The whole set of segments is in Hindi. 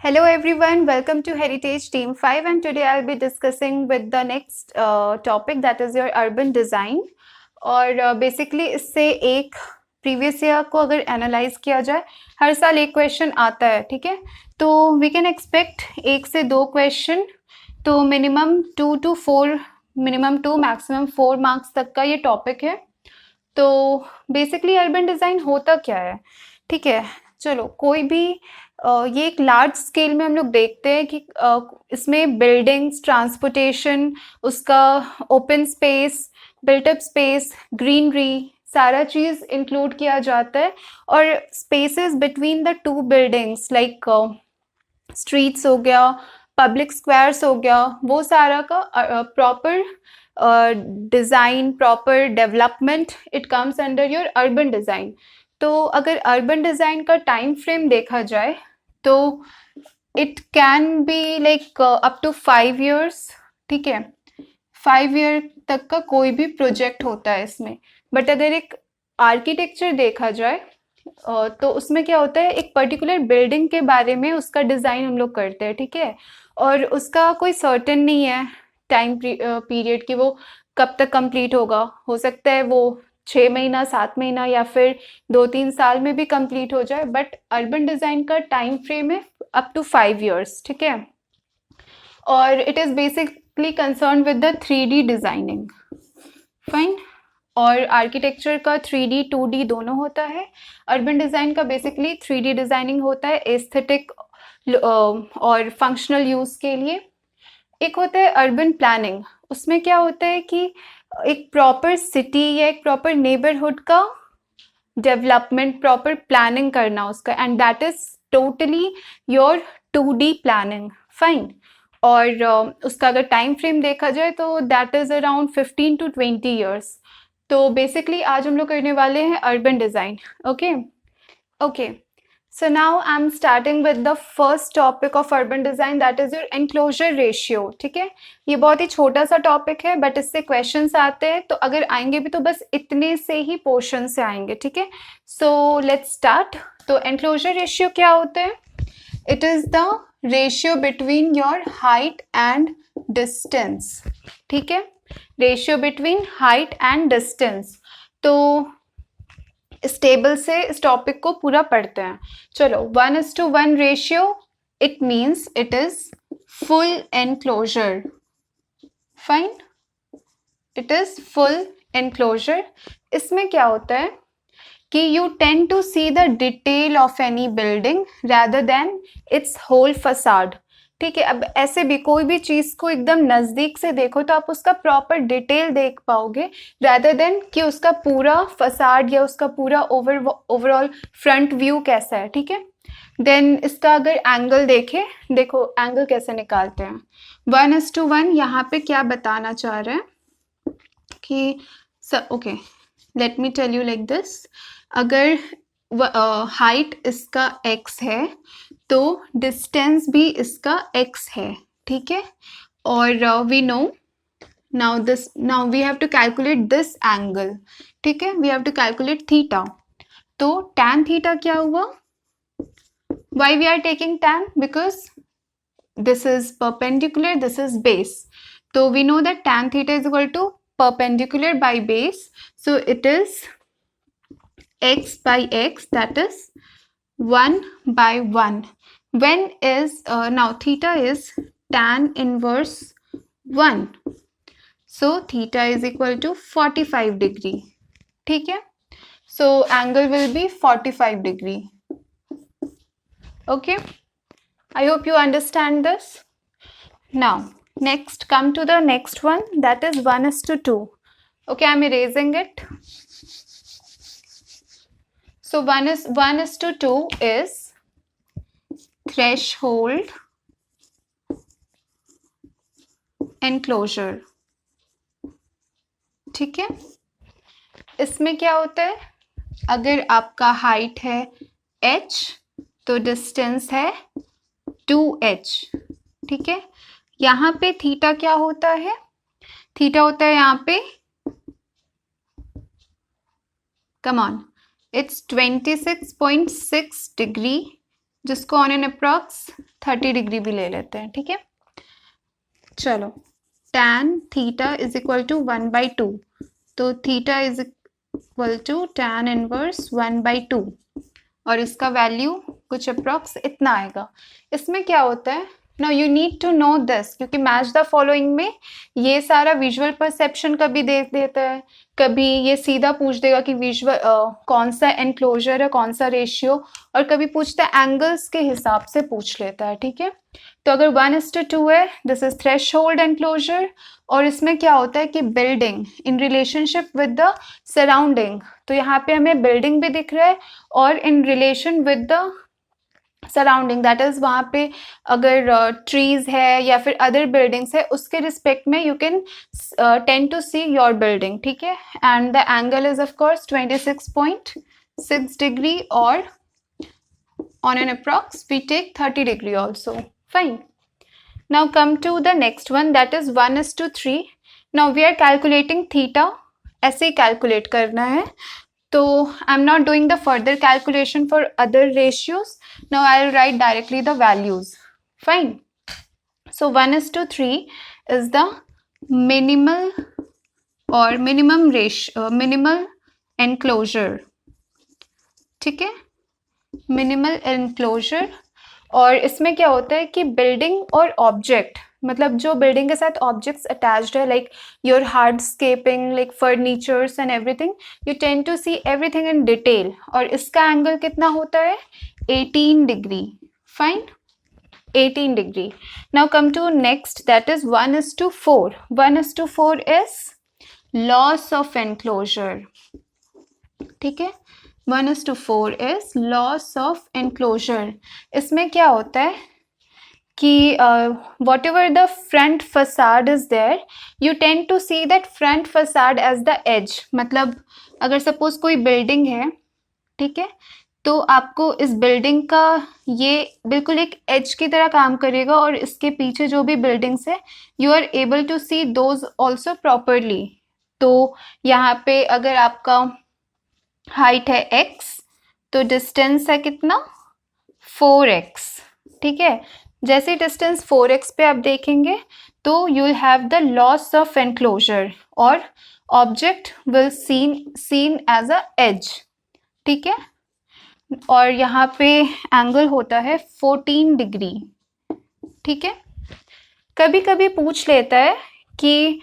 Hello everyone, welcome to Heritage Team 5 and today I'll be discussing with the next topic that is your urban design और बेसिकली इससे एक प्रीवियस ईयर को अगर एनालाइज किया जाए हर साल एक क्वेश्चन आता है, ठीक है। तो वी कैन एक्सपेक्ट 1 से 2 क्वेश्चन, तो minimum 2 to 4, minimum 2 maximum 4 marks तक का ये टॉपिक है। तो बेसिकली अर्बन डिज़ाइन होता क्या है, ठीक है। चलो कोई भी ये एक लार्ज स्केल में हम लोग देखते हैं कि इसमें बिल्डिंग्स, ट्रांसपोर्टेशन, उसका open space, built up space, greenery, सारा चीज़ इंक्लूड किया जाता है। और spaces between the two buildings like streets हो गया, पब्लिक स्क्वायर्स हो गया, वो सारा का proper design, proper development, it comes under your urban design. तो अगर अर्बन डिज़ाइन का टाइम फ्रेम देखा जाए तो it can be like up to 5 years, ठीक है। 5 year तक का कोई भी प्रोजेक्ट होता है इसमें। बट अगर एक आर्किटेक्चर देखा जाए तो उसमें क्या होता है, एक पर्टिकुलर बिल्डिंग के बारे में उसका डिज़ाइन हम लोग करते हैं, ठीक है। और उसका कोई सर्टेन नहीं है टाइम पीरियड कि वो कब तक कंप्लीट होगा। हो सकता है वो 6 महीना, 7 महीना या फिर 2-3 साल में भी कंप्लीट हो जाए। बट अर्बन डिज़ाइन का टाइम फ्रेम है अप टू 5 years, ठीक है। और it is basically concern with the 3D designing, fine. और आर्किटेक्चर का 3D 2D दोनों होता है। अर्बन डिज़ाइन का बेसिकली 3D डिज़ाइनिंग होता है एस्थेटिक और फंक्शनल यूज़ के लिए। एक होता है अर्बन प्लानिंग, उसमें क्या होता है कि एक प्रॉपर सिटी या एक प्रॉपर नेबरहुड का डेवलपमेंट, प्रॉपर प्लानिंग करना उसका, and that is totally your 2D planning, fine. और उसका अगर टाइम फ्रेम देखा जाए तो that is around 15 to 20 years। तो बेसिकली आज हम लोग करने वाले हैं urban design, okay okay. So now I'm starting with the first topic of urban design, that is your enclosure ratio, ठीक है। ये बहुत ही छोटा सा टॉपिक है बट इससे क्वेश्चंस आते हैं, तो अगर आएंगे भी तो बस इतने से ही पोर्शन से आएंगे, ठीक है। सो लेट्स स्टार्ट। तो enclosure ratio क्या होता है? It is the ratio between your height and distance, ठीक है। Ratio between height and distance. तो इस टेबल से इस टॉपिक को पूरा पढ़ते हैं। चलो 1:1 ratio, it means it is full enclosure, fine. It is full enclosure. इसमें क्या होता है कि you tend to see the detail of any building rather than its whole facade, ठीक है। अब ऐसे भी कोई भी चीज़ को एकदम नज़दीक से देखो तो आप उसका प्रॉपर डिटेल देख पाओगे रैदर देन कि उसका पूरा फसाड या उसका पूरा ओवरऑल फ्रंट व्यू कैसा है, ठीक है। देन इसका अगर एंगल देखें, देखो एंगल कैसे निकालते हैं। 1:1 यहाँ पे क्या बताना चाह रहे हैं कि okay, let me tell you like this. अगर हाइट इसका x है तो डिस्टेंस भी इसका x है, ठीक है। और we know now we have to calculate this angle, ठीक है। We have to calculate theta. तो tan थीटा क्या हुआ? Why we are taking tan? Because this is perpendicular, this is base. So we know that tan theta is equal to perpendicular by base. So it is x by x, that is 1/1. When is now theta is tan inverse 1. So theta is equal to 45 degree, ठीक है। So angle will be 45 degree. Okay, I hope you understand this. Now next, come to the next one, that is 1:2. Okay, I'm erasing it. So 1:2 is threshold enclosure, ठीक है। इसमें क्या होता है, अगर आपका हाइट है h तो डिस्टेंस है 2h, ठीक है। यहाँ पे थीटा क्या होता है? थीटा होता है यहाँ पे, कम ऑन, it's 26.6 degree जिसको ऑन एन अप्रॉक्स 30 डिग्री भी ले लेते हैं, ठीक है। चलो, tan theta is equal to 1/2, तो theta is equal to tan inverse 1/2 और इसका वैल्यू कुछ अप्रॉक्स इतना आएगा। इसमें क्या होता है, now you need to know this, क्योंकि मैच द फॉलोइंग में ये सारा विजुअल परसेप्शन कभी दे देता है, कभी ये सीधा पूछ देगा कि विजुअल कौन सा एनक्लोजर है, कौन सा रेशियो, और कभी पूछता है एंगल्स के हिसाब से पूछ लेता है, ठीक है। तो अगर 1:2 है, दिस इज थ्रेशोल्ड एनक्लोजर, और इसमें क्या होता है कि building in relationship with the surrounding, तो यहाँ पे हमें बिल्डिंग भी दिख रहा है और in relation with the surrounding, that is वहाँ पे अगर ट्रीज है या फिर अदर बिल्डिंग्स है उसके रिस्पेक्ट में you can tend to see your building, ठीक है। And the angle is of course 26.6 degree, और on an approx we take 30 degree also, fine. Now come to the next one, that is 1:3. Now we are calculating theta, ऐसे ही calculate करना है, तो I'm not doing the further calculation for other ratios. Now I'll write directly the values, fine. So 1:3 is the minimal or minimum ratio, minimal enclosure, ठीक है, मिनिमल एनक्लोजर। और इसमें क्या होता है कि बिल्डिंग और ऑब्जेक्ट, मतलब जो बिल्डिंग के साथ ऑब्जेक्ट्स अटैच्ड है, like your hardscaping, like furnitures and everything, you tend to see everything in detail, और इसका एंगल कितना होता है, 18 degree, fine, 18 degree. Now come to next, that is 1:4. 1:4 is loss of enclosure, ठीक है। 1:4 is loss of enclosure. इसमें क्या होता है कि whatever the front facade is there, you tend to see that front facade as the edge. मतलब अगर सपोज कोई बिल्डिंग है, ठीक है, तो आपको इस बिल्डिंग का ये बिल्कुल एक एज की तरह काम करेगा, और इसके पीछे जो भी बिल्डिंग्स है you are able to see those also properly. तो यहाँ पे अगर आपका हाइट है x, तो डिस्टेंस है कितना, 4x, ठीक है। जैसे डिस्टेंस 4x पे आप देखेंगे तो you will have the loss of enclosure, और object will seen as a edge, ठीक है। और यहाँ पे एंगल होता है 14 डिग्री, ठीक है। कभी कभी पूछ लेता है कि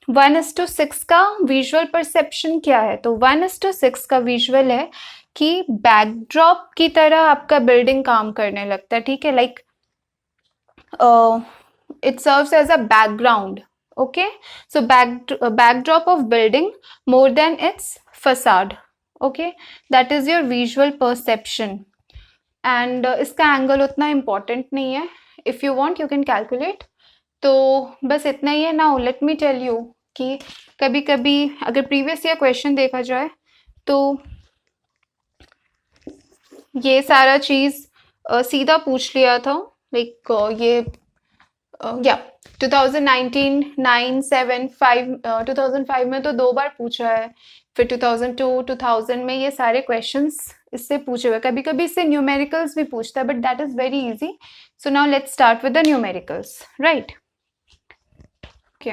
1:6 का विजुअल परसेप्शन क्या है, तो 1:6 का विजुअल है कि बैकड्रॉप की तरह आपका बिल्डिंग काम करने लगता है, ठीक है, like it serves as a background, okay. So backdrop of building more than its facade, okay, that is your visual perception. And इसका एंगल उतना इम्पोर्टेंट नहीं है, if you want you can calculate. तो बस इतना ही है। Now let me tell you कि कभी कभी अगर प्रीवियस ईयर क्वेश्चन देखा जाए तो ये सारा चीज़ सीधा पूछ लिया था, लाइक ये या 2019, 9, 7, 5, 2005 में तो 2 बार पूछा है, फिर 2002, 2000 में ये सारे क्वेश्चंस इससे पूछे हुए। कभी कभी इससे न्यूमेरिकल्स भी पूछता है, but that is very easy. So now let's start with the numericals, right, okay.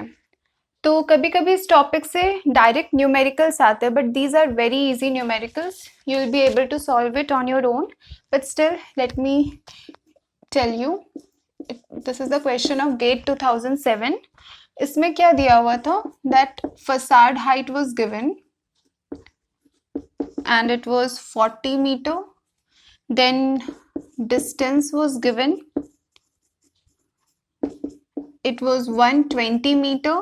तो कभी कभी इस टॉपिक से डायरेक्ट न्यूमेरिकल्स आते हैं, but these are very easy numericals, you will be able to solve it on your own, but still let me tell you, this is the question of GATE 2007। इसमें क्या दिया हुआ था, that facade height was given and it was 40 meter, then distance was given, it was 120 meter,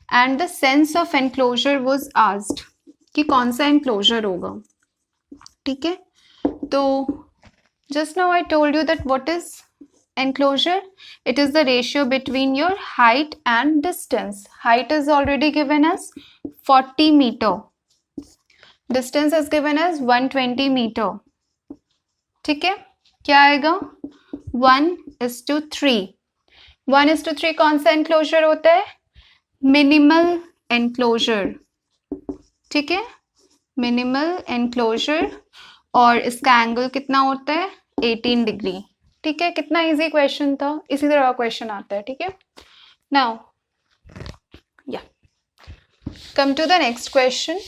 and the sense of enclosure was asked कि कौन सा enclosure होगा, ठीक है। तो just now I told you that what is enclosure, it is the ratio between your height and distance. Height is already given as 40 meter, distance is given as 120 meter, ठीक है। क्या आएगा, 1:3। 1:3 कौन सा एनक्लोजर होता है, मिनिमल एनक्लोजर, ठीक है, मिनिमल एनक्लोजर, और इसका एंगल कितना होता है, 18 डिग्री। ठीक है, कितना इजी क्वेश्चन था, इसी तरह का क्वेश्चन आता है। ठीक है, नाउ या come to the next question.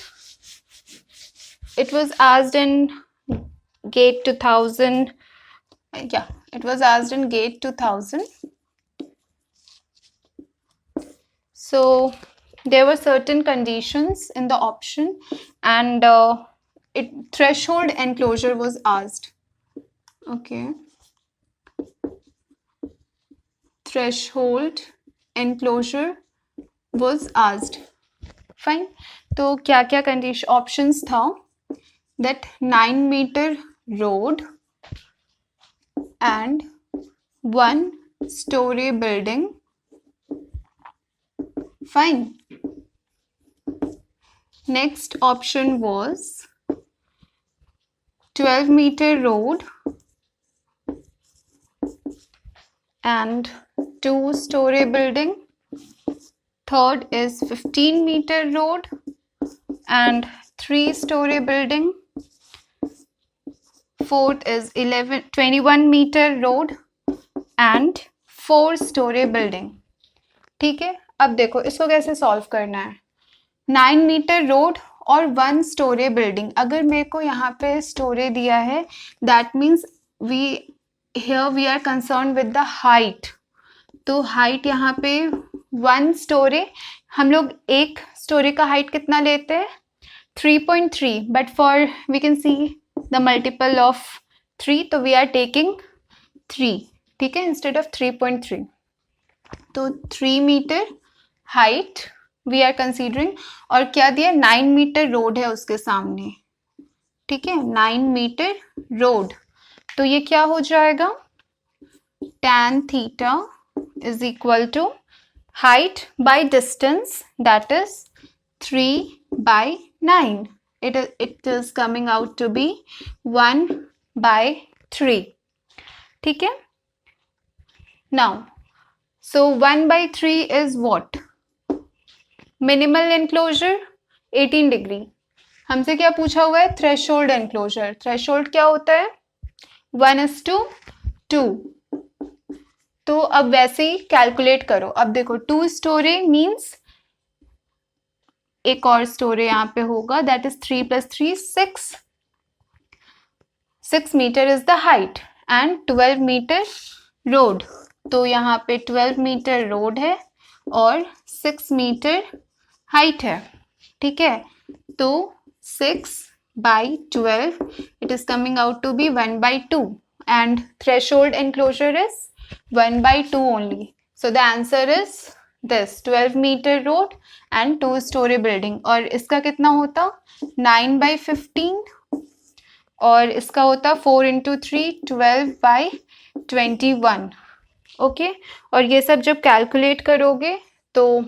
It was asked in GATE 2000. Yeah, it was asked in GATE 2000. So there were certain conditions in the option, and threshold enclosure was asked. Okay, threshold enclosure was asked. Fine. तो क्या क्या कंडीशन ऑप्शंस था? That 9 meter road and 1 story building. Fine. Next option was 12 meter road and 2 story building. Third is 15 meter road and 3 story building. Fourth is 21 meter road and 4 story building. ठीक है, अब देखो इसको कैसे सॉल्व करना है. 9 मीटर रोड और 1 स्टोरी बिल्डिंग. अगर मेरे को यहाँ पे स्टोरी दिया है, that means we are concern with the height. तो हाइट यहाँ पे 1 स्टोरी, हम लोग एक स्टोरी का हाइट कितना लेते हैं? 3.3, but for we can see the multiple of 3, तो वी आर टेकिंग 3. ठीक है, इंस्टेड ऑफ 3.3. तो 3 metre height we are considering, और क्या दिया? 9 मीटर रोड है उसके सामने. ठीक है, 9 मीटर रोड. तो ये क्या हो जाएगा? tan theta is equal to height by distance, that is 3 by 9. It is coming out to be 1 by 3. ठीक है, now so 1 by 3 is what? Minimal enclosure 18 degree. हमसे क्या पूछा हुआ है? Threshold enclosure. थ्रेशोल्ड क्या होता है? 1:2. तो अब वैसे ही कैलकुलेट करो. अब देखो 2 स्टोरी मीन्स एक और स्टोरी यहाँ पे होगा, that is 3 + 3 6. 6 metre is the height and 12 metre road. तो यहाँ पे 12 मीटर रोड है और 6 मीटर हाइट है. ठीक है, तो 6 by 12, it is coming out to be 1/2, and threshold enclosure is 1/2 only. So the answer is this 12 meter road and 2 story building. और इसका कितना होता? 9/15, और इसका होता 4 × 3 12/21. ओके, और ये सब जब कैलकुलेट करोगे तो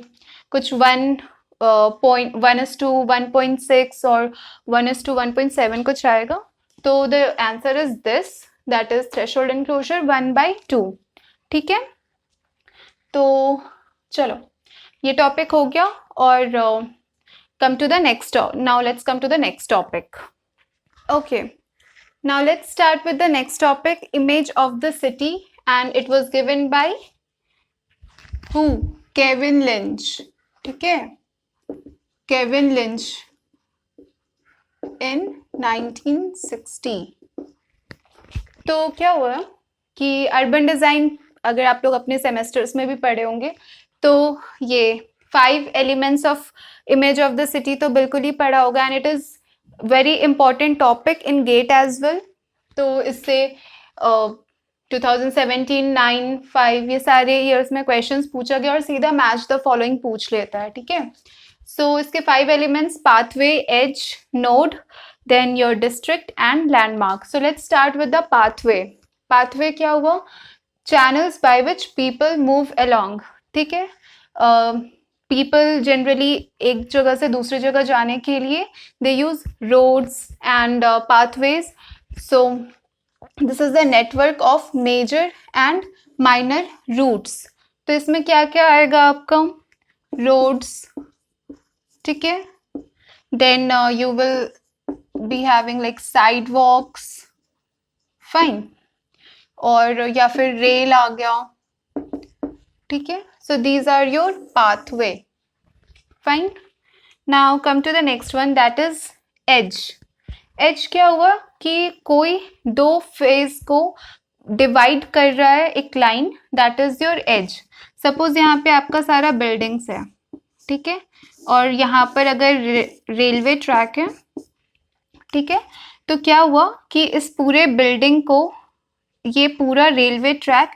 कुछ 1:1.6 और 1:1.7 कुछ आएगा. तो the answer is this, that is threshold enclosure 1/2. ठीक है, तो चलो ये टॉपिक हो गया. और come to the next. Now let's come to the next topic. Okay, now let's start with the next topic, image of the city, and it was given by who? Kevin Lynch. ठीक है, Kevin Lynch in 1960. तो क्या हुआ कि अर्बन डिजाइन, अगर आप लोग अपने सेमेस्टर्स में भी पढ़े होंगे, तो ये 5 elements of image of the city तो बिल्कुल ही पढ़ा होगा, and it is very important topic in GATE as well. तो इससे 2017, 9, 5 ये सारे ईयर्स में क्वेश्चंस पूछा गया और सीधा मैच द फॉलोइंग पूछ लेता है. ठीक है, सो इसके 5 elements: pathway, edge, node, then your district and landmark. So let's start with the pathway. Pathway क्या हुआ? Channels by which people move along. ठीक है, people generally एक जगह से दूसरी जगह जाने के लिए they use roads and pathways. So this is the network of major and minor routes. तो इसमें क्या क्या आएगा आपका? roads. ठीक है, then you will be having like sidewalks. Fine. और या फिर रेल आ गया, ठीक है. So these are your pathway. Fine. Now come to the next one, that is edge. Edge क्या हुआ कि कोई दो फेज को डिवाइड कर रहा है एक line, that is your age. Suppose यहाँ पे आपका सारा बिल्डिंग्स है, ठीक है, और यहाँ पर अगर रेलवे ट्रैक है, ठीक है, तो क्या हुआ कि इस पूरे बिल्डिंग को ये पूरा रेलवे ट्रैक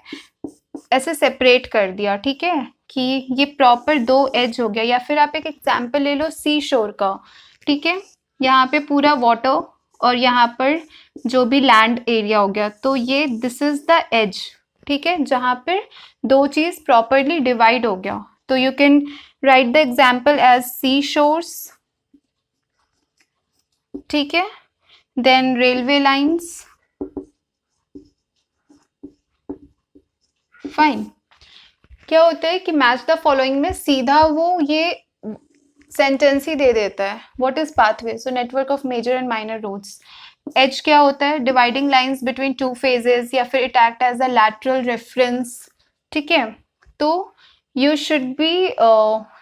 ऐसे सेपरेट कर दिया, ठीक है, कि ये प्रॉपर दो एज हो गया. या फिर आप एक एग्जांपल ले लो सी शोर का, ठीक है, यहाँ पे पूरा वाटर और यहाँ पर जो भी लैंड एरिया हो गया, तो ये दिस इज द एज, ठीक है, जहाँ पर दो चीज प्रॉपरली डिवाइड हो गया. तो you can write the example as sea shores, ठीक है, देन रेलवे लाइन्स. फाइन. क्या होता है कि मैच द फॉलोइंग में सीधा वो ये सेंटेंस ही दे देता है. What is pathway? So network of major and minor roads. Edge क्या होता है? Dividing lines between two phases, या फिर it act as a lateral reference, ठीक है. तो you should be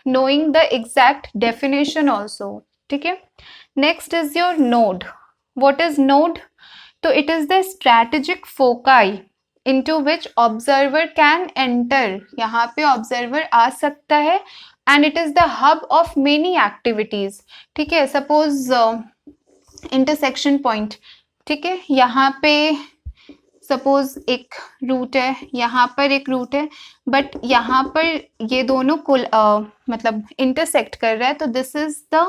knowing the exact definition also, ठीक है. Next is your node. What is node? तो it is the strategic foci into which observer can enter. यहाँ पे observer आ सकता है and it is the hub of many activities, ठीक है. suppose intersection point, ठीक है, यहाँ पे suppose एक रूट है, यहाँ पर एक रूट है, बट यहाँ पर ये दोनों मतलब इंटरसेक्ट कर रहा है, तो this is the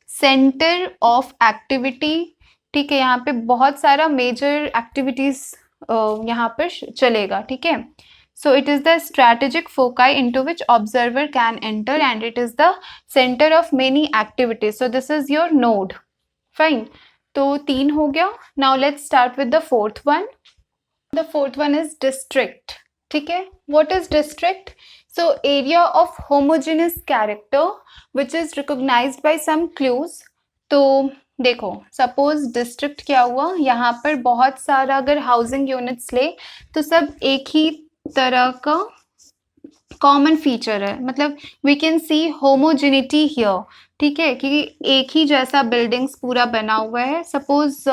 centre of activity, ठीक है. यहाँ पे बहुत सारा मेजर एक्टिविटीज यहाँ पर चलेगा, ठीक है. So it is the strategic foci into which observer can enter and it is the centre of many activities. So this is your node. Fine. तो 3 हो गया. Now let's start with the fourth one. The fourth one is district, ठीक है. What is district? So area of homogeneous character which is recognised by some clues. तो देखो, सपोज डिस्ट्रिक्ट क्या हुआ, यहाँ पर बहुत सारा अगर हाउसिंग यूनिट्स ले तो सब एक ही तरह का कॉमन फीचर है, मतलब we can see homogeneity here, ठीक है, कि एक ही जैसा बिल्डिंग्स पूरा बना हुआ है. सपोज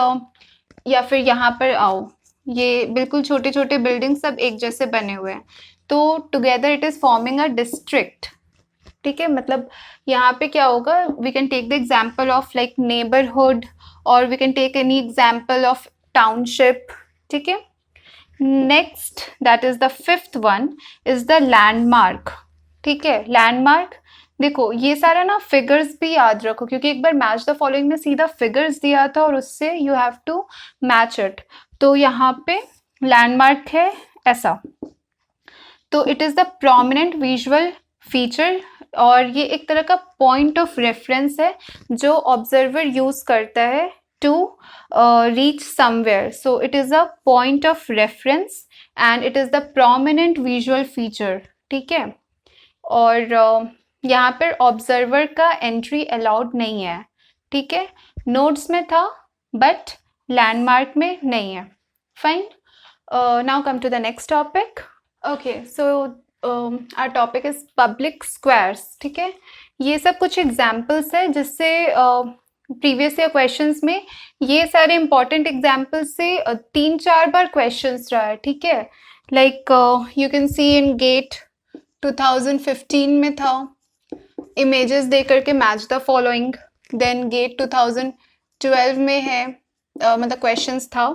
या फिर यहाँ पर आओ, ये बिल्कुल छोटे छोटे बिल्डिंग्स सब एक जैसे बने हुए हैं, तो together it is forming a district, ठीक है. मतलब यहाँ पे क्या होगा, we can take the example of like neighbourhood, और we can take any example of township, ठीक है. Next, that is the fifth one, is the landmark, ठीक है. लैंडमार्क, देखो ये सारा ना फिगर्स भी याद रखो, क्योंकि एक बार मैच द फॉलोइंग में सीधा फिगर्स दिया था और उससे you have to match it. तो यहाँ पे लैंडमार्क है ऐसा, तो it is the prominent visual feature, और ये एक तरह का पॉइंट ऑफ रेफरेंस है जो ऑब्जर्वर यूज करता है to reach somewhere. So it is a point of reference and it is the prominent visual feature, ठीक है. और यहाँ पर ऑब्जर्वर का एंट्री अलाउड नहीं है, ठीक है. नोड्स में था बट लैंडमार्क में नहीं है. Fine. Now come to the next topic. Okay, so our topic is public squares, ठीक है. ये सब कुछ एग्जाम्पल्स है जिससे प्रीवियस ईयर क्वेश्चंस में ये सारे इंपॉर्टेंट एग्जाम्पल्स से 3-4 बार क्वेश्चंस रहा है, ठीक है. Like you can see in GATE 2015 में था, इमेजेस दे करके match the following. Then GATE 2012 में है, मतलब क्वेश्चंस था.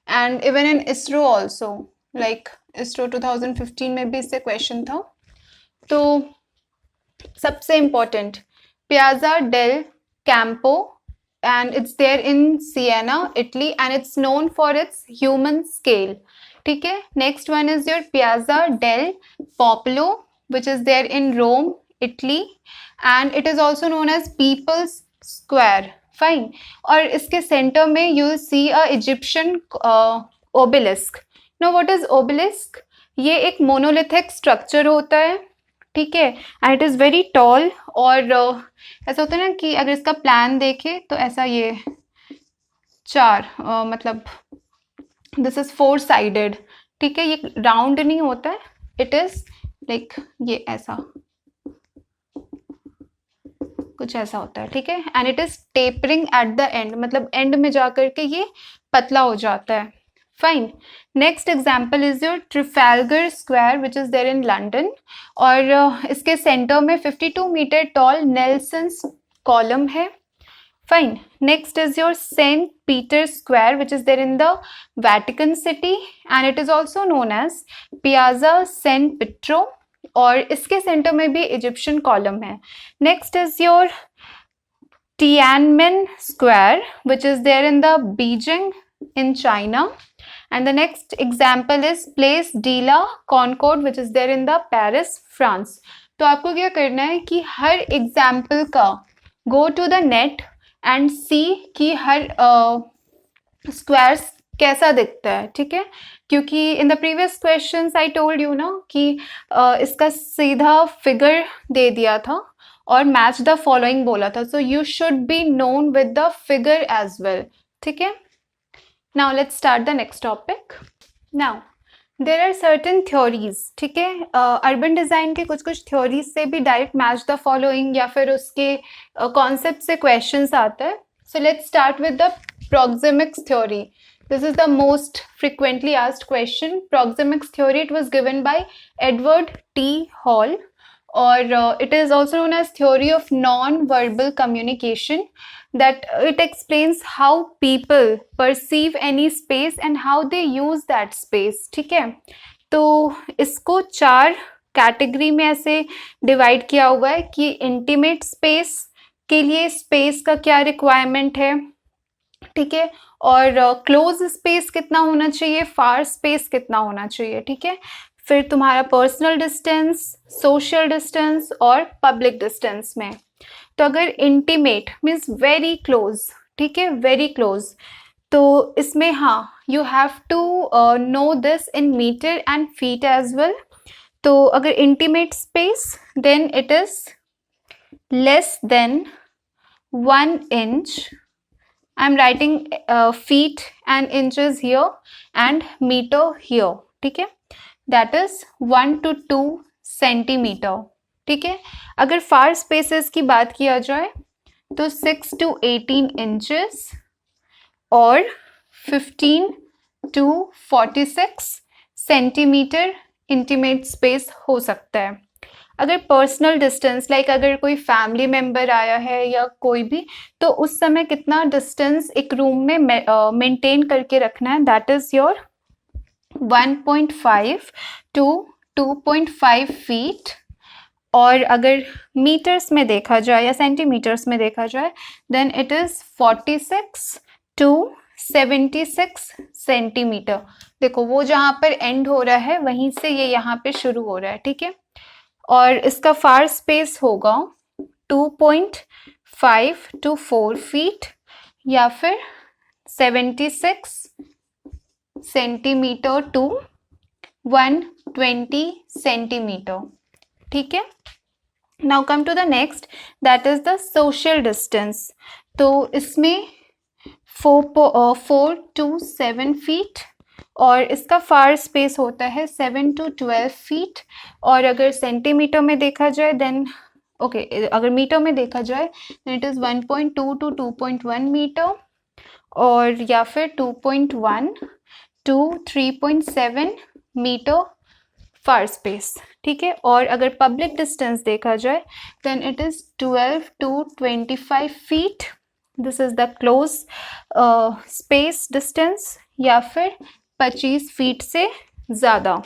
And even in ISRO also, like ISRO 2015 में भी इससे क्वेश्चन था. तो सबसे important, Piazza del Campo, and it's there in Siena, Italy, and it's known for its human scale, ठीक है. Next one is your Piazza del Popolo which is there in Rome, Italy, and it is also known as people's square. Fine. और इसके सेंटर में you will see a Egyptian obelisk. No, what is obelisk? ये एक मोनोलिथिक स्ट्रक्चर होता है, ठीक है, and it is very tall. और ऐसा होता है ना कि अगर इसका प्लान देखे तो ऐसा ये 4 मतलब दिस इज 4 साइडेड, ठीक है, ये राउंड नहीं होता है, इट इज लाइक ये ऐसा कुछ ऐसा होता है, ठीक है, and it is tapering at the end, मतलब एंड में जाकर के ये पतला हो जाता है। Fine. Next example is your Trafalgar Square which is there in London, और इसके सेंटर में 52 मीटर टॉल नेल्सन्स कॉलम है। Fine. Next is your Saint Peter Square which is there in the Vatican City and it is also known as Piazza Saint Pietro, और इसके सेंटर में भी इजिप्शियन कॉलम है। Next is your Tiananmen Square, which is there in the Beijing in China. And the next example is Place de la Concorde, which is there in the Paris, France. तो आपको क्या करना है कि हर एग्जाम्पल का go to the net and see कि हर स्क्वायर्स कैसा दिखता है, ठीक है, क्योंकि in the previous questions I told you ना कि इसका सीधा फिगर दे दिया था और मैच द फॉलोइंग बोला था, so you should be known with the figure as well, ठीक है। Now let's start the next topic. Now there are certain theories, ठीक है, अर्बन डिजाइन के कुछ कुछ थ्योरीज से भी डायरेक्ट मैच द फॉलोइंग या फिर उसके कॉन्सेप्ट से क्वेश्चंस आता है। सो let's start with the proxemics theory. This is the most frequently asked question. Proxemics theory, it was given by Edward T. Hall, or it is also known as theory of non-verbal communication, that it explains how people perceive any space and how they use that space, ठीक है। तो इसको 4 कैटेगरी में ऐसे डिवाइड किया हुआ है कि इंटीमेट स्पेस के लिए स्पेस का क्या रिक्वायरमेंट है, ठीक है, और क्लोज स्पेस कितना होना चाहिए, फार स्पेस कितना होना चाहिए, ठीक है, फिर तुम्हारा पर्सनल डिस्टेंस, सोशल डिस्टेंस और पब्लिक डिस्टेंस में। तो अगर इंटीमेट मीन्स वेरी क्लोज, ठीक है, वेरी क्लोज, तो इसमें हाँ you have to know this in metre and feet as well. तो अगर intimate space then it is less than 1 inch. I'm writing feet and inches here and meter here, ठीक है, that is 1 to 2 centimeter, ठीक है। अगर फार स्पेसेस की बात किया जाए तो 6 to 18 inches और 15 to 46 सेंटीमीटर इंटीमेट स्पेस हो सकता है। अगर पर्सनल डिस्टेंस लाइक अगर कोई फैमिली मेम्बर आया है या कोई भी, तो उस समय कितना डिस्टेंस एक रूम में मेंटेन करके रखना है, that is your 1.5 to 2.5 feet. और अगर मीटर्स में देखा जाए या सेंटीमीटर्स में देखा जाए then it is 46 to 76 centimetre. देखो वो जहाँ पर एंड हो रहा है वहीं से ये यहाँ पे शुरू हो रहा है, ठीक है, और इसका फार स्पेस होगा 2.5 to 4 फीट या फिर 76 सेंटीमीटर टू 120 सेंटीमीटर, ठीक है। Now come to the next, that is the social distance. तो इसमें 4 to 7 फीट और इसका फार स्पेस होता है 7 to 12 फीट। और अगर सेंटीमीटर में देखा जाए देन अगर मीटर में देखा जाए then it is 1.2 to 2.1 metre और या फिर 2.1 to 3.7 मीटर फार स्पेस, ठीक है। और अगर पब्लिक डिस्टेंस देखा जाए then it is 12 to 25 feet, this is the close space distance, या फिर 25 फीट से ज़्यादा।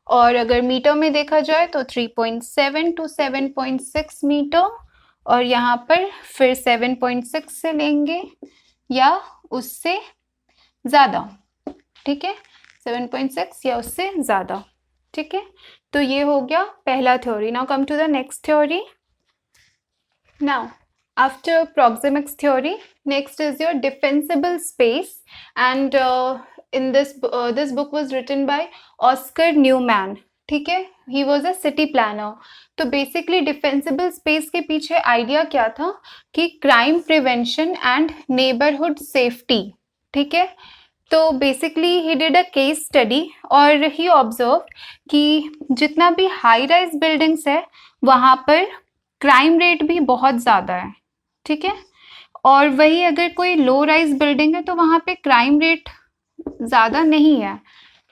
और अगर मीटर में देखा जाए तो 3.7 to 7.6 मीटर और यहाँ पर फिर 7.6 से लेंगे या उससे ज़्यादा, ठीक है, 7.6 या उससे ज़्यादा, ठीक है। तो ये हो गया पहला theory. Now come to the next theory. Now after proxemics theory, next is your defensible space, and in this book was written by Oscar Newman, ठीक है, he was a city planner। तो बेसिकली डिफेंसिबल स्पेस के पीछे आइडिया क्या था कि crime prevention and neighbourhood safety, ठीक है। तो basically he did a case study और ही ऑब्जर्व कि जितना भी हाई राइज बिल्डिंग्स है वहाँ पर क्राइम रेट भी बहुत ज़्यादा है, ठीक है। और वही अगर कोई लो राइज बिल्डिंग है तो वहाँ पे क्राइम रेट ज़्यादा नहीं है,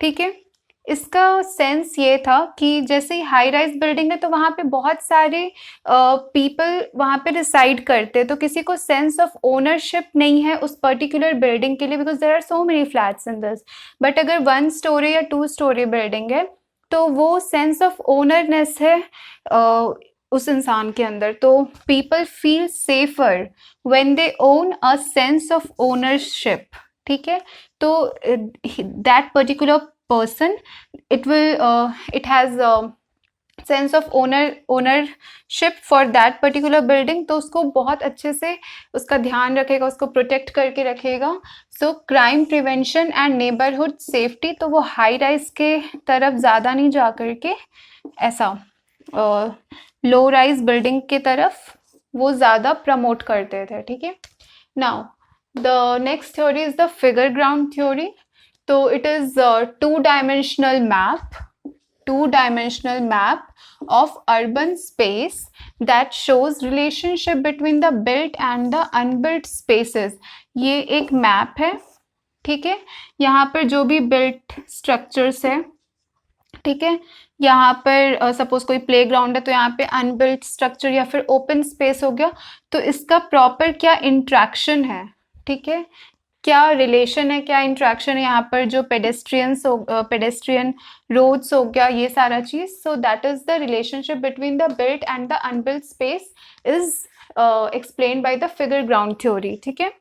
ठीक है। इसका सेंस ये था कि जैसे ही हाई राइज बिल्डिंग है तो वहाँ पे बहुत सारे पीपल वहाँ पे रिसाइड करते हैं, तो किसी को सेंस ऑफ ओनरशिप नहीं है उस पर्टिकुलर बिल्डिंग के लिए, because there are so many flats in this. But अगर 1 स्टोरी या 2 स्टोरी बिल्डिंग है तो वो सेंस ऑफ ओनरनेस है उस इंसान के अंदर, तो people feel safer when they own a sense of ownership, ठीक है। तो that particular person, it has a sense of ownership for that particular building, तो उसको बहुत अच्छे से उसका ध्यान रखेगा, उसको प्रोटेक्ट करके रखेगा। So crime prevention and neighbourhood safety, तो वो हाई राइज के तरफ ज़्यादा नहीं जा करके ऐसा लो राइज बिल्डिंग के तरफ वो ज़्यादा प्रमोट करते थे, ठीक है। Now the next theory is the figure ground theory. तो it is a two-dimensional map of urban space that shows relationship between the built and the unbuilt spaces। ये एक मैप है, ठीक है। यहाँ पर जो भी बिल्ट स्ट्रक्चर्स है, ठीक है, यहाँ पर सपोज कोई प्लेग्राउंड है तो यहाँ पे अनबिल्ट स्ट्रक्चर या फिर ओपन स्पेस हो गया, तो इसका प्रॉपर क्या इंट्रैक्शन है, ठीक है, क्या रिलेशन है, क्या इंट्रैक्शन है यहाँ पर, जो पेडेस्ट्रियन रोड्स हो गया, ये सारा चीज। So that is the relationship between the built and the unbuilt space is explained by the figure ground theory, ठीक है।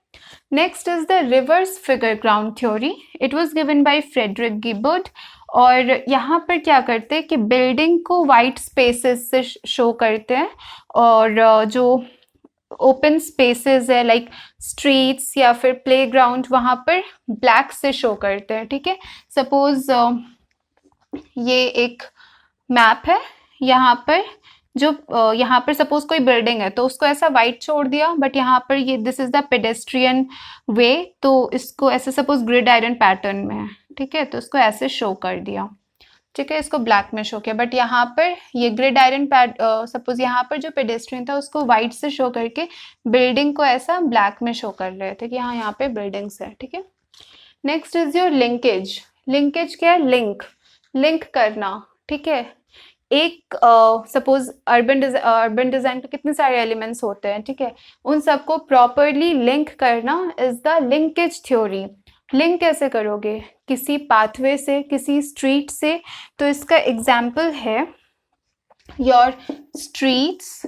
Next is the reverse figure ground theory. It was given by Frederick Gibberd. और यहाँ पर क्या करते हैं कि बिल्डिंग को वाइट स्पेसेस से शो करते हैं और जो ओपन स्पेसेस है लाइक स्ट्रीट्स या फिर प्लेग्राउंड वहाँ पर ब्लैक से शो करते हैं, ठीक है। सपोज ये एक मैप है, यहाँ पर जो यहाँ पर सपोज कोई बिल्डिंग है तो उसको ऐसा वाइट छोड़ दिया, बट यहाँ पर ये दिस इज द पेडेस्ट्रियन वे, तो इसको ऐसे सपोज ग्रिड आयरन पैटर्न में है, ठीक है, तो इसको ऐसे शो कर दिया, ठीक है, इसको ब्लैक में शो किया। बट यहाँ पर ये ग्रिड आयरन सपोज यहाँ पर जो पेडेस्ट्रियन था उसको वाइट से शो करके बिल्डिंग को ऐसा ब्लैक में शो कर रहे थे कि हाँ यहाँ पे बिल्डिंग्स है, ठीक है। Next is your linkage. Linkage क्या है? लिंक करना, ठीक है। एक सपोज अर्बन डिजाइन के कितने सारे एलिमेंट्स होते हैं, ठीक है, उन सबको प्रॉपरली लिंक करना is the linkage theory. Link कैसे करोगे? किसी पाथवे से, किसी स्ट्रीट से। तो इसका एग्जाम्पल है योर स्ट्रीट्स,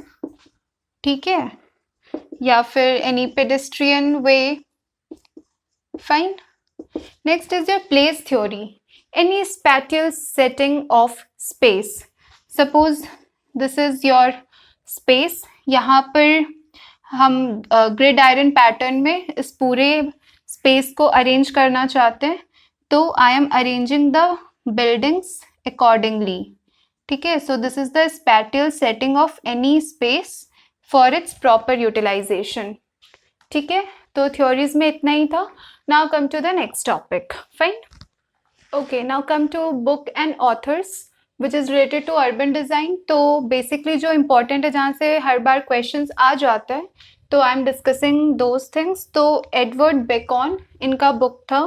ठीक है, या फिर any pedestrian way, fine. Next is your place theory. Any spatial setting of space. Suppose this is your space, यहाँ पर हम ग्रिड आयरन पैटर्न में इस पूरे स्पेस को अरेंज करना चाहते हैं, तो I am arranging the buildings accordingly, ठीक है। So this is the spatial setting of any space for its proper utilisation, ठीक है। तो थ्योरीज में इतना ही था। Now come to the next topic, fine. Okay, now come to book and authors which is related to urban design. तो बेसिकली जो इम्पोर्टेंट है, जहाँ से हर बार क्वेश्चंस आ जाता है, तो I am discussing those things. तो एडवर्ड बेकॉन, इनका बुक था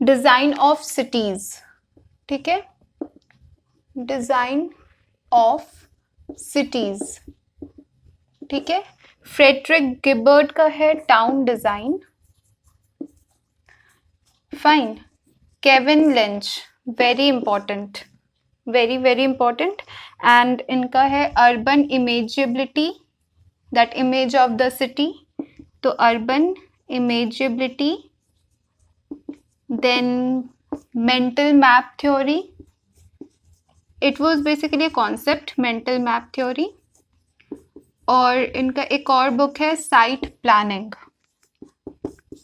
डिज़ाइन ऑफ सिटीज़, ठीक है, डिज़ाइन ऑफ सिटीज़, ठीक है। फ्रेडरिक गिबर्ट का है town design, fine. Kevin Lynch, very important, very very important. And इनका है urban imageability, that image of the city, तो urban imageability. Then mental map theory, it was basically concept mental map theory. और इनका एक और बुक है साइट प्लानिंग,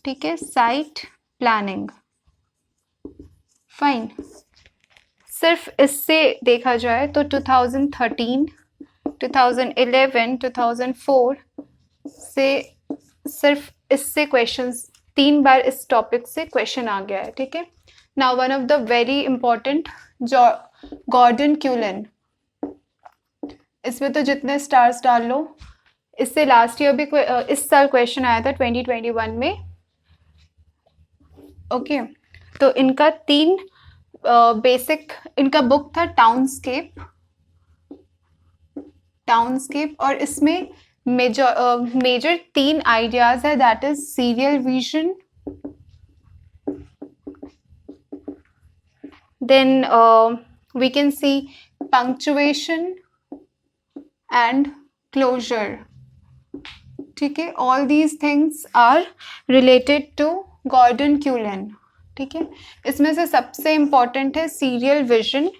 ठीक है, साइट प्लानिंग, फाइन। सिर्फ इससे देखा जाए तो 2013, 2011, 2004 से सिर्फ इससे क्वेश्चंस 3 बार इस टॉपिक से क्वेश्चन आ गया है, ठीक है। Now one of the very important Gordon Cullen, इसमें तो जितने स्टार्स डाल लो, इससे लास्ट ईयर भी इस साल क्वेश्चन आया था 2021 में, ओके। तो इनका 3 बेसिक, इनका बुक था टाउनस्केप, और इसमें मेजर 3 आइडियाज है, that is serial vision, then we can see punctuation and closure, ठीक है। All these things are related to Gordon Cullen, ठीक है। इसमें से सबसे इम्पॉर्टेंट है सीरियल विजन।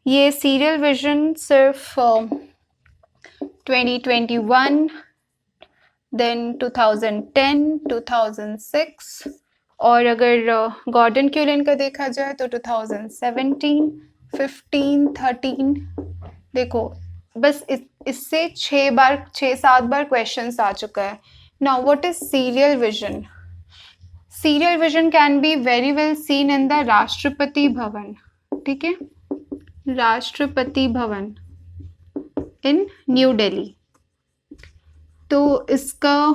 ये सीरियल विजन सिर्फ 2021, देन 2010, 2006, और अगर गॉर्डन क्यूलन का देखा जाए तो 2017, 15, 13, देखो बस इससे 6-7 बार क्वेश्चंस आ चुका है। Now what is serial vision? Serial vision can be very well seen in the Rashtrapati Bhavan, ठीक है, राष्ट्रपति भवन इन न्यू दिल्ली। तो इसका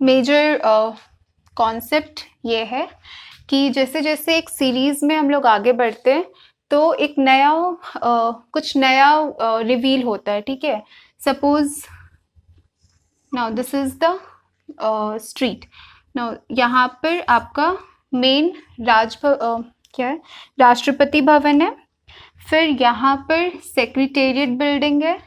मेजर कॉन्सेप्ट ये है कि जैसे जैसे एक सीरीज में हम लोग आगे बढ़ते हैं तो एक नया कुछ नया रिवील होता है, ठीक है। Suppose now this is the street, now यहाँ पर आपका मेन क्या है, राष्ट्रपति भवन है, फिर यहाँ पर सेक्रेटेरिएट बिल्डिंग है,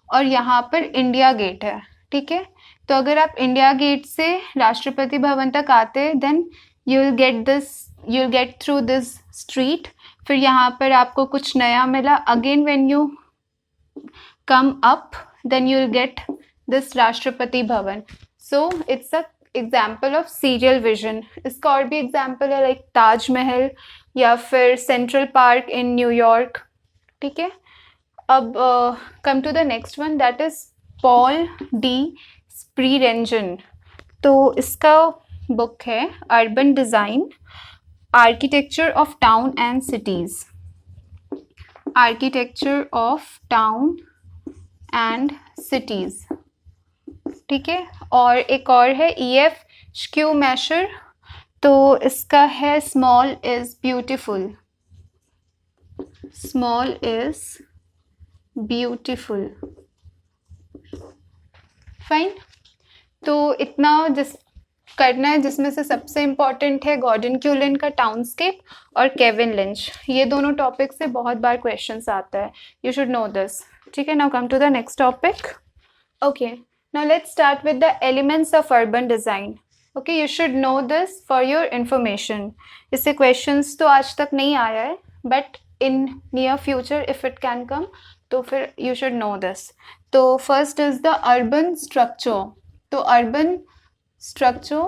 और यहाँ पर इंडिया गेट है, ठीक है। तो अगर आप इंडिया गेट से राष्ट्रपति भवन तक आते हैं, then you will get through this street. फिर यहाँ पर आपको कुछ नया मिला, again when you come up then you will get this Rashtrapati Bhavan. So it's a example of serial vision. इसका और भी एग्जाम्पल है लाइक ताजमहल या फिर सेंट्रल पार्क इन न्यूयॉर्क, ठीक है। अब come to the next one, that is Paul D Spreiregen. तो इसका बुक है urban design, architecture of town and cities, architecture of town and cities, ठीक है। और एक और है E.F. Schumacher, तो इसका है small is beautiful, small is beautiful, fine. तो इतना जिस करना है, जिसमें से सबसे इम्पॉर्टेंट है गॉर्डन क्यूलन का टाउनस्केप और केविन लिंच। ये दोनों टॉपिक से बहुत बार क्वेश्चंस आता है, यू शुड नो दिस, ठीक है। Now come to the next topic, okay. Now let's start with the elements of urban design, okay. You should know this for your information. इससे क्वेश्चंस तो आज तक नहीं आया है, but in near future if it can come, तो फिर यू शुड नो दिस। तो first is the urban structure. तो अर्बन स्ट्रक्चर,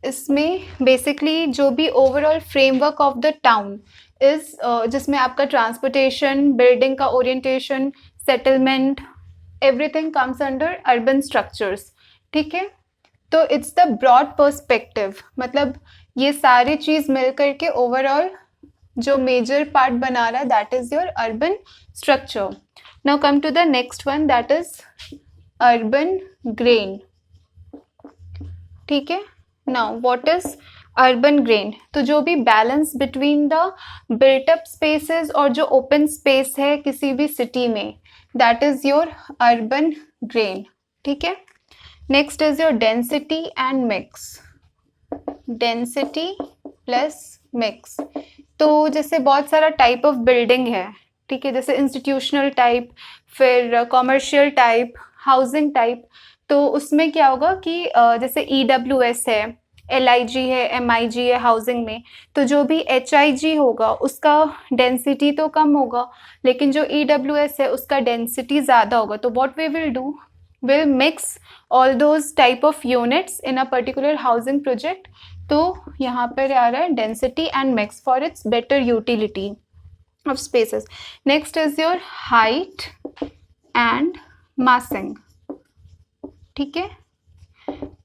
इसमें बेसिकली जो भी overall framework of the town is, जिसमें आपका ट्रांसपोर्टेशन, बिल्डिंग का orientation, settlement, everything comes under urban structures, ठीक है। तो इट्स द ब्रॉड पर्सपेक्टिव, मतलब ये सारी चीज़ मिल करके ओवरऑल जो मेजर पार्ट बना रहा है, that is your urban structure. Now come to the next one, that is urban grain, ठीक है। Now what is urban grain? तो जो भी balance between the built up spaces और जो ओपन स्पेस है किसी भी सिटी में, that is your urban grain, ठीक है। Next is your density and mix, density plus mix. तो जैसे बहुत सारा टाइप ऑफ बिल्डिंग है, ठीक है, जैसे इंस्टीट्यूशनल टाइप, फिर कॉमर्शियल टाइप, हाउसिंग टाइप। तो उसमें क्या होगा कि जैसे EWS है, LIG है, MIG है हाउसिंग में, तो जो भी HIG होगा उसका डेंसिटी तो कम होगा, लेकिन जो EWS है उसका डेंसिटी ज़्यादा होगा। तो what we will do, will mix all those type of units in a particular housing project. तो यहाँ पर आ रहा है density and mix for its better utility of spaces. Next is your height and massing, ठीक है।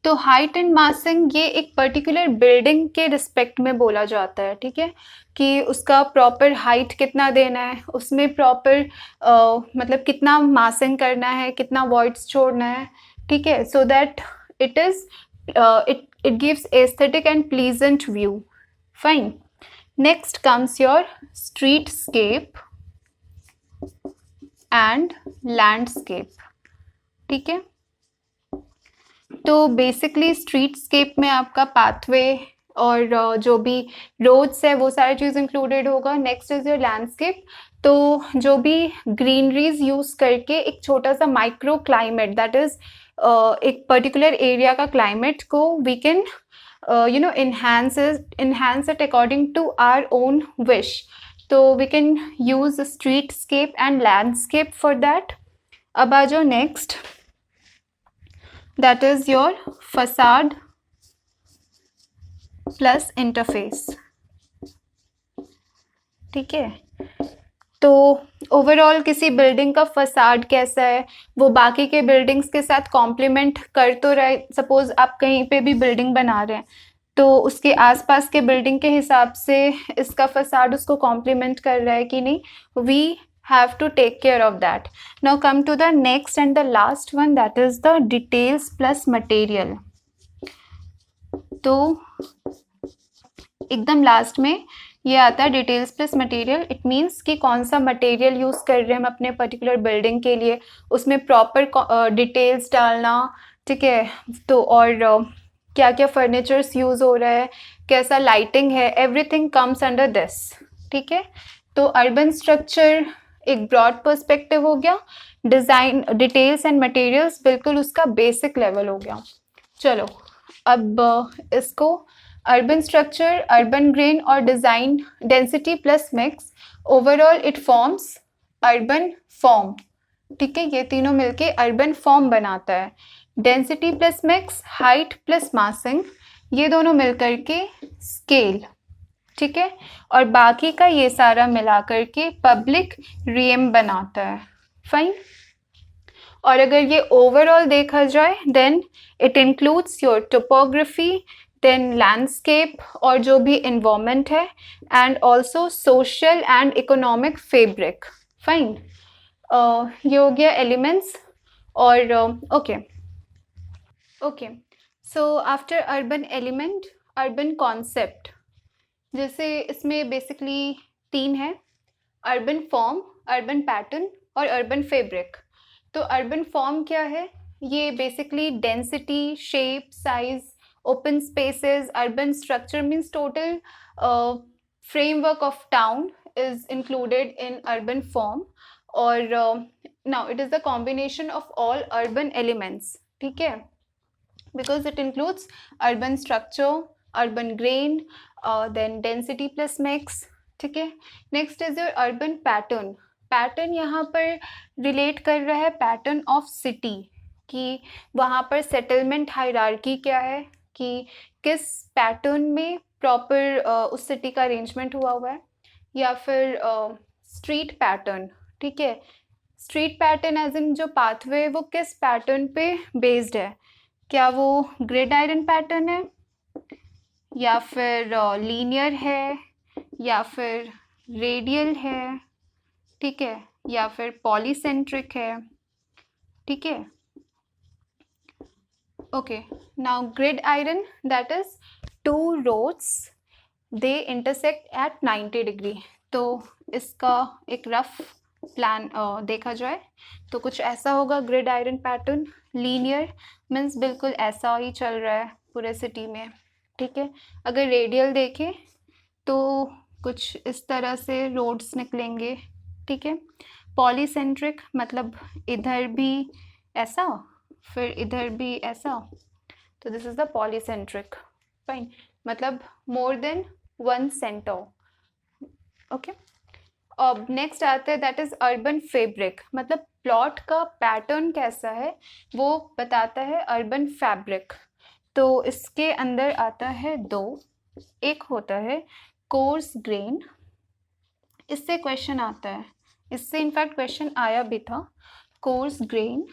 तो हाइट एंड मासिंग ये एक पर्टिकुलर बिल्डिंग के रिस्पेक्ट में बोला जाता है, ठीक है, कि उसका प्रॉपर हाइट कितना देना है, उसमें प्रॉपर मतलब कितना मासिंग करना है, कितना वॉइड्स छोड़ना है, ठीक है, so that it is it gives aesthetic and pleasant view. Fine. Next comes your streetscape and landscape. ठीक है, तो बेसिकली स्ट्रीटस्केप में आपका पाथवे और जो भी रोड्स है वो सारी चीज़ इंक्लूडेड होगा. नेक्स्ट इज योर लैंडस्केप, तो जो भी ग्रीनरीज यूज करके एक छोटा सा माइक्रो क्लाइमेट, दैट इज एक पर्टिकुलर एरिया का क्लाइमेट को we can enhance it according to our own wish. तो we can use streetscape and landscape for that. अब आ जाओ next, that is your facade plus interface. ठीक है, तो ओवरऑल किसी बिल्डिंग का फसाड कैसा है वो बाकी के बिल्डिंग्स के साथ कॉम्प्लीमेंट कर तो रहे. सपोज आप कहीं पे भी बिल्डिंग बना रहे हैं तो उसके आसपास के बिल्डिंग के हिसाब से इसका फसाड उसको कॉम्प्लीमेंट कर रहा है कि नहीं. We have to take care of that. Now come to the next and the last one, that is the details plus material. तो एकदम लास्ट में ये आता है details plus material. It means कि कौन सा मटेरियल यूज़ कर रहे हैं हम अपने पर्टिकुलर बिल्डिंग के लिए, उसमें प्रॉपर डिटेल्स डालना, ठीक है. तो और क्या क्या फर्नीचर्स यूज़ हो रहा है, कैसा लाइटिंग है, एवरीथिंग कम्स अंडर दिस. ठीक है, तो अर्बन स्ट्रक्चर एक ब्रॉड पर्सपेक्टिव हो गया, डिज़ाइन डिटेल्स एंड मटेरियल्स बिल्कुल उसका बेसिक लेवल हो गया. चलो अब इसको अर्बन स्ट्रक्चर, अर्बन ग्रेन और design density plus mix, overall it forms urban form. ठीक है, ये तीनों मिलके अर्बन फॉर्म बनाता है. Density plus mix, height plus मासिंग, ये दोनों मिलकर के स्केल. ठीक है, और बाकी का ये सारा मिलाकर के पब्लिक रियम बनाता है. फाइन. और अगर ये ओवरऑल देखा जाए then it includes your topography, then landscape और जो भी इन्वायरमेंट है, and also social and economic fabric. Fine. ये हो गया एलिमेंट्स. और okay, so after urban element, urban concept, जैसे इसमें बेसिकली 3 है, अर्बन फॉर्म, अर्बन पैटर्न और अर्बन फैब्रिक. तो अर्बन फॉर्म क्या है, ये basically density, shape, size, open spaces. Urban structure means total framework of town is included in urban form. और now it is the combination of all urban elements. ठीक है, because it includes urban structure, urban grain, then density plus mix. ठीक है, next is your urban pattern. Pattern यहाँ पर रिलेट कर रहा है पैटर्न ऑफ सिटी, कि वहाँ पर सेटलमेंट हायरार्की क्या है, कि किस पैटर्न में प्रॉपर उस सिटी का अरेंजमेंट हुआ है, या फिर स्ट्रीट पैटर्न. ठीक है, स्ट्रीट पैटर्न एज इन जो पाथवे वो किस पैटर्न पे बेस्ड है, क्या वो ग्रिड आयरन पैटर्न है, या फिर लीनियर है, या फिर रेडियल है, ठीक है, या फिर पॉलीसेंट्रिक है. ठीक है, okay. Now grid iron, that is 2 roads, they intersect at 90 degree. तो इसका एक रफ प्लान देखा जाए तो कुछ ऐसा होगा grid iron pattern. Linear means बिल्कुल ऐसा ही चल रहा है पूरे सिटी में. ठीक है, अगर रेडियल देखें तो कुछ इस तरह से रोड्स निकलेंगे. ठीक है, पॉलीसेंट्रिक मतलब इधर भी ऐसा फिर इधर भी ऐसा, तो this is the polycentric. Fine, मतलब मोर देन 1 सेंटर. ओके, अब नेक्स्ट आता है दैट इज अर्बन फैब्रिक, मतलब प्लॉट का पैटर्न कैसा है वो बताता है अर्बन फैब्रिक. तो इसके अंदर आता है 2, एक होता है कोर्स ग्रेन, इससे क्वेश्चन आता है, इससे इनफैक्ट क्वेश्चन आया भी था, कोर्स ग्रेन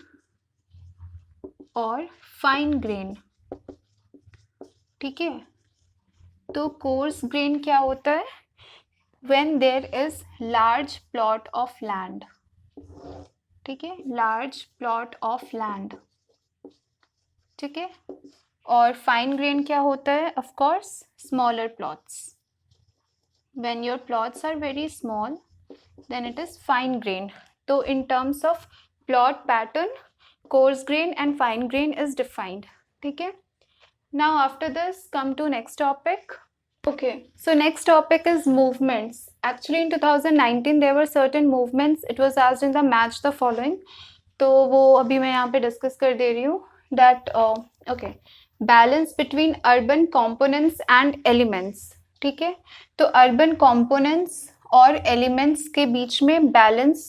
और फाइन ग्रेन. ठीक है, तो कोर्स ग्रेन क्या होता है? When there is large plot of land, ठीक है, लार्ज प्लॉट ऑफ लैंड, ठीक है। और फाइन ग्रेन क्या होता है? Of course smaller plots, when your plots are very small then it is fine grain. So in terms of plot pattern, coarse grain and fine grain is defined. ठीक है, now after this come to next topic. Okay, so next topic is movements. Actually in 2019 there were certain movements, it was asked in the match the following, तो वो अभी मैं यहाँ पे डिस्कस कर दे रही हूँ that okay, balance between urban components and elements, ठीक है। तो urban components और एलिमेंट्स के बीच में बैलेंस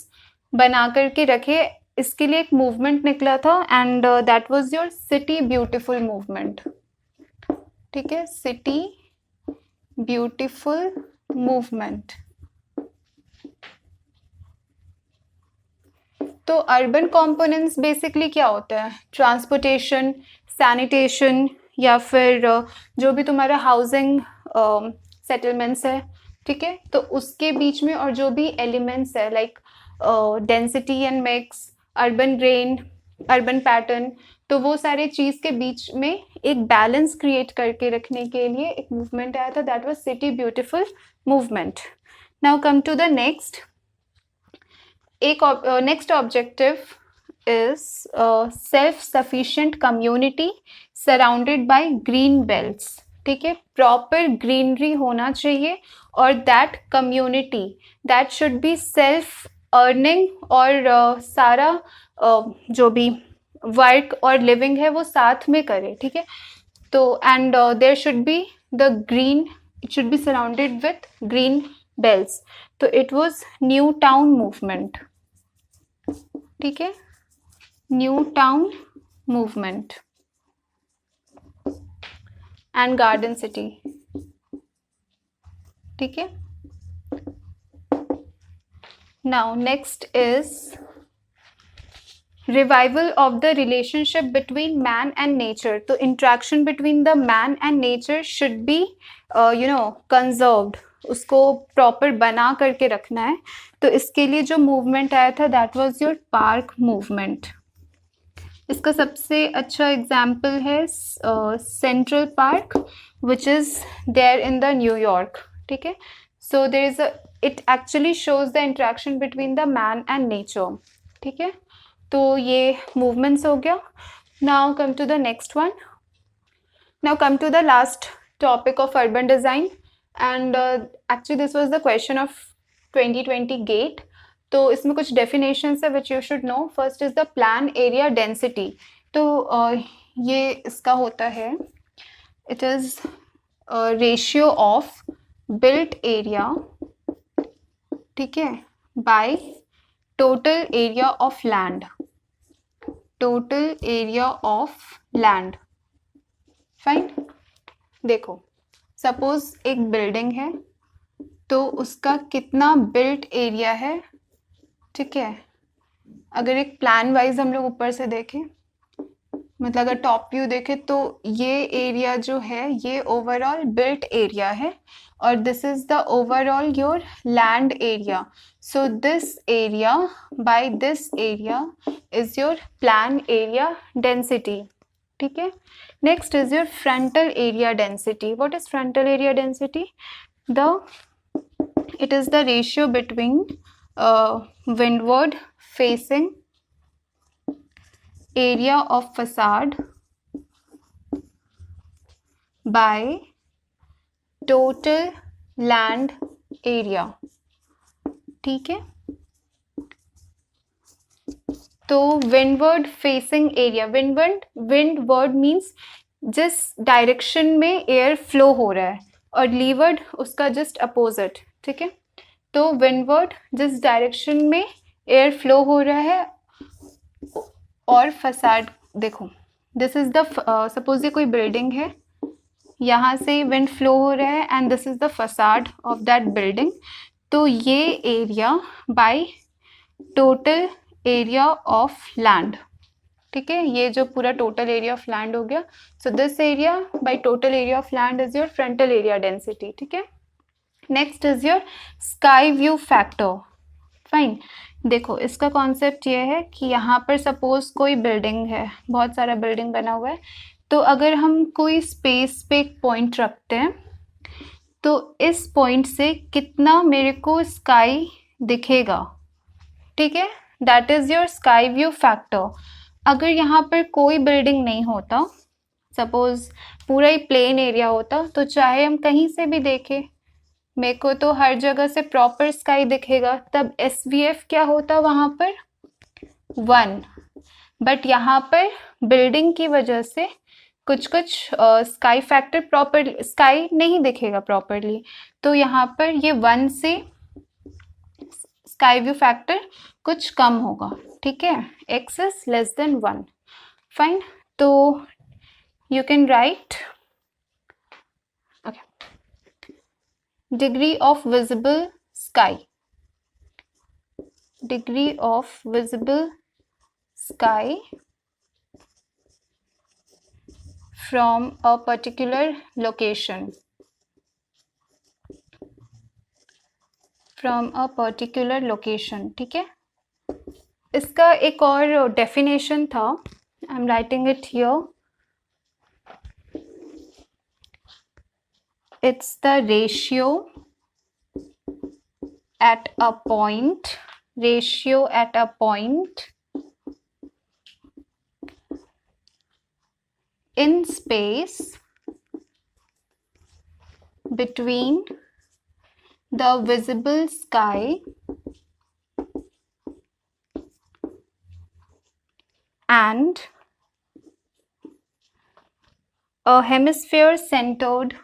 बना करके रखे, इसके लिए एक मूवमेंट निकला था and that was your city beautiful movement, ठीक है, सिटी ब्यूटीफुल मूवमेंट। तो अर्बन कंपोनेंट्स बेसिकली क्या होता है? ट्रांसपोर्टेशन, सैनिटेशन, या फिर जो भी तुम्हारा हाउसिंग सेटलमेंट्स है, ठीक है, तो उसके बीच में, और जो भी एलिमेंट्स है like density and mix, urban grain, urban pattern, तो वो सारे चीज के बीच में एक बैलेंस क्रिएट करके रखने के लिए एक मूवमेंट आया था, that was city beautiful movement. Now come to the next. एक next objective is self sufficient community surrounded by green belts, ठीक है, प्रॉपर ग्रीनरी होना चाहिए, और that community that should be self earning, और सारा जो भी वर्क और लिविंग है वो साथ में करे, ठीक है। तो and there should be the green, it should be surrounded with green belts. तो it was new town movement, ठीक है, new town movement and garden city, ठीक है। Now next is revival of the relationship between man and nature. तो interaction between the man and nature should be conserved, उसको प्रॉपर बना करके रखना है। तो इसके लिए जो मूवमेंट आया था that was your park movement. इसका सबसे अच्छा एग्जाम्पल है Central Park which is there in the New York, ठीक है। So there is it actually shows the interaction between the man and nature, ठीक है। तो ये मूवमेंट्स हो गया। Now come to the next one. Now come to the last topic of urban design, and actually this was the question of 2020 GATE. तो इसमें कुछ डेफिनेशंस है which you should no. First is the plan area density. तो ये इसका होता है, it is ratio of built area, ठीक है, bye total area of land, total area of land. Fine, देखो सपोज एक बिल्डिंग है, तो उसका कितना बिल्ट एरिया है, ठीक है। अगर एक प्लान वाइज हम लोग ऊपर से देखें, मतलब अगर टॉप व्यू देखें, तो ये एरिया जो है ये ओवरऑल बिल्ट एरिया है, और this is the overall your land area. So this area by this area is your plan area density, ठीक है। Next is your frontal area density. What is frontal area density? It is the ratio between windward facing area of facade by total land area, ठीक है। तो windward facing area, windward means जिस डायरेक्शन में एयर फ्लो हो रहा है, और लीवर्ड उसका जस्ट अपोजिट, ठीक है। तो विंडवर्ड जिस डायरेक्शन में एयर फ्लो हो रहा है, और फसाड देखो, दिस इज द सपोज ये कोई बिल्डिंग है, यहाँ से विंड फ्लो हो रहा है, and this is the facade of that building. तो ये area by total area of land, ठीक है, ये जो पूरा टोटल एरिया ऑफ लैंड हो गया. So this area by total area of land is your frontal area density. ठीक है, next is your sky view factor. Fine, देखो इसका कॉन्सेप्ट ये है कि यहाँ पर सपोज कोई बिल्डिंग है, बहुत सारा बिल्डिंग बना हुआ है, तो अगर हम कोई स्पेस पे एक पॉइंट रखते हैं तो इस पॉइंट से कितना मेरे को स्काई दिखेगा. ठीक है, that is your sky view factor. अगर यहाँ पर कोई बिल्डिंग नहीं होता, सपोज पूरा ही प्लेन एरिया होता, तो चाहे हम कहीं से भी देखें मेरे को तो हर जगह से प्रॉपर स्काई दिखेगा. तब SVF क्या होता वहाँ पर 1. बट यहाँ पर बिल्डिंग की वजह से कुछ स्काई फैक्टर प्रॉपर स्काई नहीं दिखेगा प्रॉपरली, तो यहाँ पर ये 1 से स्काई व्यू फैक्टर कुछ कम होगा. ठीक है, x is less than 1. Fine, तो you can write degree of visible sky. Degree of visible sky from a particular location. From a particular location. ठीक है, इसका एक और definition था. I'm writing it here. It's the ratio at a point in space between the visible sky and a hemisphere centered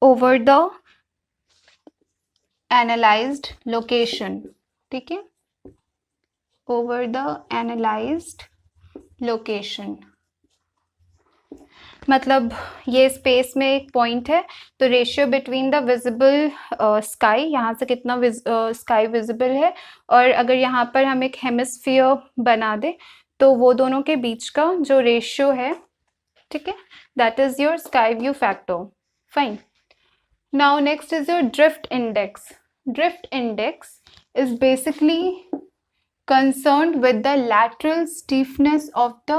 over the analyzed location. ठीक है, over the analyzed location. मतलब ये स्पेस में एक पॉइंट है, तो ratio between the visible sky, यहाँ से कितना स्काई विजिबल है, और अगर यहाँ पर हम एक हेमिस्फीयर बना दे तो वो दोनों के बीच का जो रेशियो है, ठीक है, that is your sky view factor. Fine, now next is your drift index. Drift index is basically concerned with the lateral stiffness of the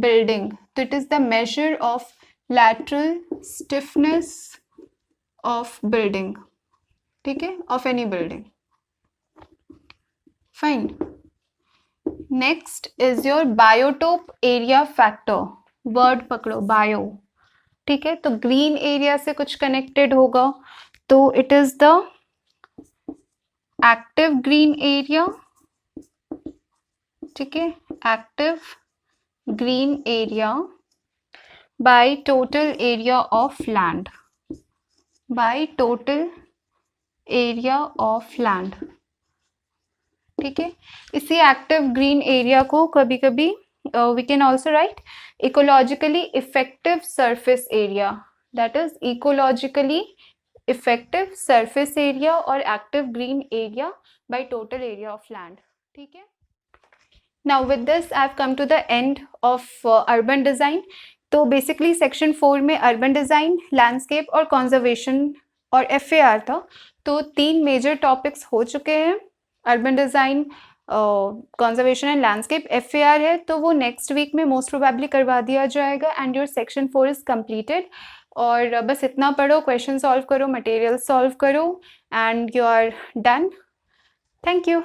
building. So it is the measure of lateral stiffness of building. ठीक है, of any building. Fine. Next is your biotope area factor. Word पकड़ो, bio. ठीक है, तो green area से कुछ connected होगा, तो it is the active green area. ठीक है, active green area by total area of land. By total area of land. ठीक है, इसी एक्टिव ग्रीन एरिया को कभी कभी we can also write ecologically effective surface area. That is ecologically effective surface area और active green area by total area of land. ठीक है, now with this I have come to the end of urban design. तो basically section 4 में urban design, landscape और conservation और FAR था, तो 3 major topics हो चुके हैं. urban design, conservation and landscape. FAR है तो वो next week में most probably करवा दिया जाएगा and your section 4 is completed. और बस इतना पढ़ो, question solve करो, material solve करो and you are done. Thank you.